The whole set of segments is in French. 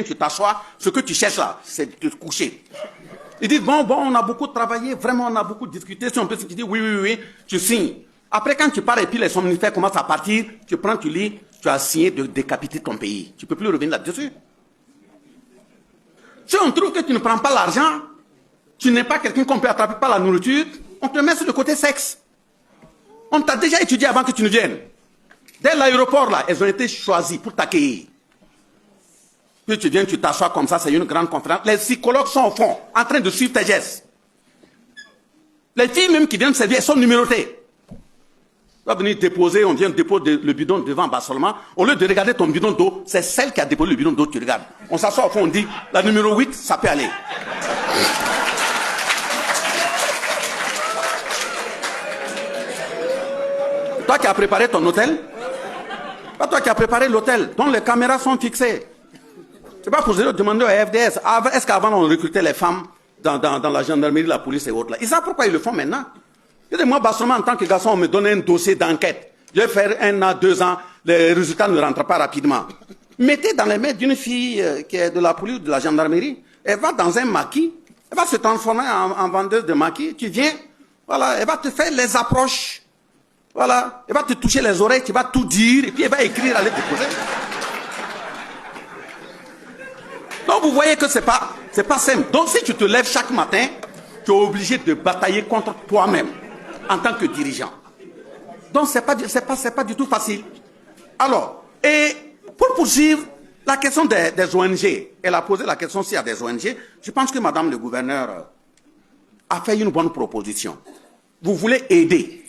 tu t'assois, ce que tu cherches là, c'est de te coucher. Ils disent, bon, on a beaucoup travaillé, vraiment, on a beaucoup discuté. Si on peut se dire, oui, tu signes. Après, quand tu pars et puis les somnifères commencent à partir, tu prends, tu lis, tu as signé de décapiter ton pays. Tu ne peux plus revenir là-dessus. Si on trouve que tu ne prends pas l'argent, tu n'es pas quelqu'un qu'on peut attraper par la nourriture, on te met sur le côté sexe. On t'a déjà étudié avant que tu ne viennes. Dès l'aéroport, là, elles ont été choisies pour t'accueillir. Puis tu viens, tu t'assois comme ça, c'est une grande conférence. Les psychologues sont au fond, en train de suivre tes gestes. Les filles même qui viennent servir, elles sont numérotées. Tu vas venir déposer, on vient déposer le bidon devant bas seulement. Au lieu de regarder ton bidon d'eau, c'est celle qui a déposé le bidon d'eau que tu regardes. On s'assoit au fond, on dit, la numéro 8, ça peut aller. Toi qui as préparé ton hôtel, pas toi qui as préparé l'hôtel, dont les caméras sont fixées. C'est pas pour demander au FDS, est-ce qu'avant on recrutait les femmes dans la gendarmerie, la police et autres là. Ils savent pourquoi ils le font maintenant. Moi, seulement en tant que garçon, on me donne un dossier d'enquête. Je vais faire 1 an, 2 ans, les résultats ne rentrent pas rapidement. Mettez dans les mains d'une fille qui est de la police ou de la gendarmerie, elle va dans un maquis, elle va se transformer en vendeuse de maquis, tu viens, voilà, elle va te faire les approches, voilà, elle va te toucher les oreilles, tu vas tout dire, et puis elle va écrire, aller déposer. Donc vous voyez que c'est pas simple. Donc si tu te lèves chaque matin, tu es obligé de batailler contre toi-même en tant que dirigeant. Donc c'est pas du tout facile. Alors, et pour poursuivre la question des ONG, elle a posé la question s'il y a des ONG. Je pense que Madame le gouverneur a fait une bonne proposition. Vous voulez aider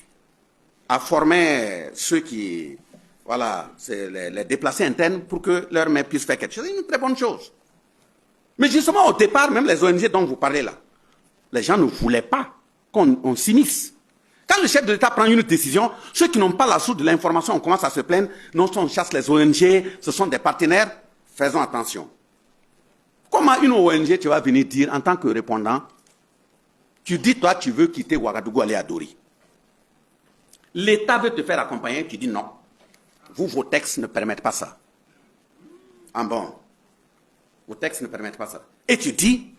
à former ceux qui, voilà, c'est les déplacés internes pour que leur mère puisse faire quelque chose. C'est une très bonne chose. Mais justement, au départ, même les ONG dont vous parlez là, les gens ne voulaient pas qu'on s'immisce. Quand le chef de l'État prend une décision, ceux qui n'ont pas la source de l'information, on commence à se plaindre, non, on chasse les ONG, ce sont des partenaires, faisons attention. Comment une ONG, tu vas venir dire, en tant que répondant, tu dis, toi, tu veux quitter Ouagadougou, aller à Dori. L'État veut te faire accompagner, tu dis non. Vous, vos textes ne permettent pas ça. Ah bon? Vos textes ne permettent pas ça. Et tu dis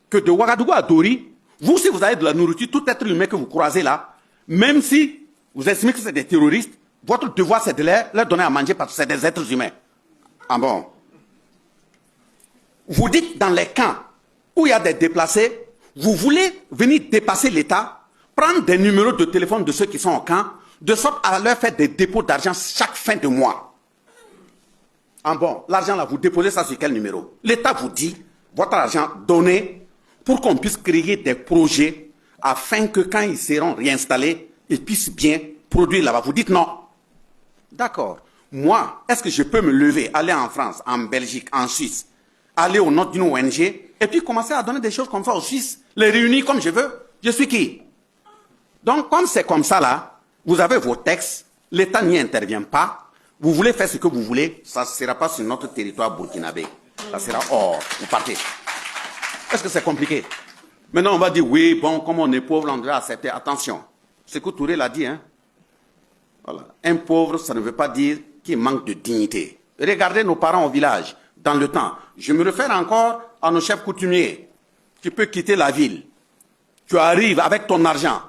que de Ouagadougou à Dori, vous, si vous avez de la nourriture, tout être humain que vous croisez là, même si vous estimez que c'est des terroristes, votre devoir c'est de leur donner à manger parce que c'est des êtres humains. Ah bon? Vous dites dans les camps où il y a des déplacés, vous voulez venir dépasser l'État, prendre des numéros de téléphone de ceux qui sont au camp, de sorte à leur faire des dépôts d'argent chaque fin de mois. Ah bon, l'argent là, vous déposez ça sur quel numéro? L'État vous dit, votre argent donné pour qu'on puisse créer des projets afin que quand ils seront réinstallés, ils puissent bien produire là-bas. Vous dites non. D'accord. Moi, est-ce que je peux me lever, aller en France, en Belgique, en Suisse, aller au nom d'une ONG et puis commencer à donner des choses comme ça aux Suisses, les réunir comme je veux? Je suis qui? Donc, comme c'est comme ça là, vous avez vos textes, l'État n'y intervient pas. Vous voulez faire ce que vous voulez, ça ne sera pas sur notre territoire burkinabé. Ça sera hors, vous partez. Est-ce que c'est compliqué? Maintenant, on va dire, oui, bon, comme on est pauvre, on doit accepter. Attention, Sékou Touré l'a dit, hein. Voilà. Un pauvre, ça ne veut pas dire qu'il manque de dignité. Regardez nos parents au village, dans le temps. Je me réfère encore à nos chefs coutumiers. Tu peux quitter la ville. Tu arrives avec ton argent.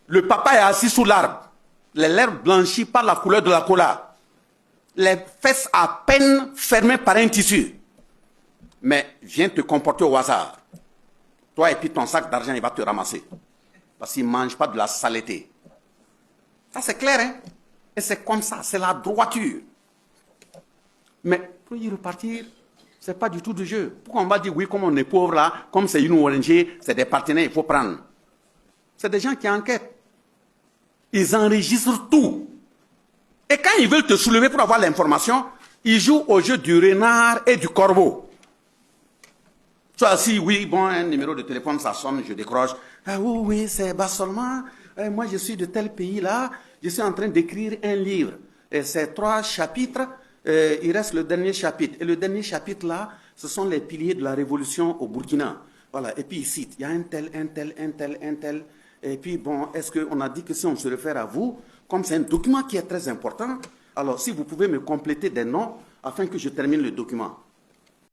Le papa est assis sous l'arbre. Les lèvres blanchies par la couleur de la cola. Les fesses à peine fermées par un tissu. Mais viens te comporter au hasard. Toi et puis ton sac d'argent, il va te ramasser. Parce qu'il ne mange pas de la saleté. Ça c'est clair, hein? Et c'est comme ça, c'est la droiture. Mais pour y repartir, ce n'est pas du tout de jeu. Pourquoi on va dire, oui, comme on est pauvre là, comme c'est une ONG, c'est des partenaires, il faut prendre. C'est des gens qui enquêtent. Ils enregistrent tout. Et quand ils veulent te soulever pour avoir l'information, ils jouent au jeu du renard et du corbeau. Tu as assis, oui, bon, un numéro de téléphone, ça sonne, je décroche. Ah oui, c'est seulement, moi je suis de tel pays là, je suis en train d'écrire un livre. Et c'est 3 chapitres, il reste le dernier chapitre. Et le dernier chapitre là, ce sont les piliers de la révolution au Burkina. Voilà, et puis il cite, il y a un tel. Et puis bon, est-ce qu'on a dit que si on se réfère à vous, comme c'est un document qui est très important, alors si vous pouvez me compléter des noms afin que je termine le document.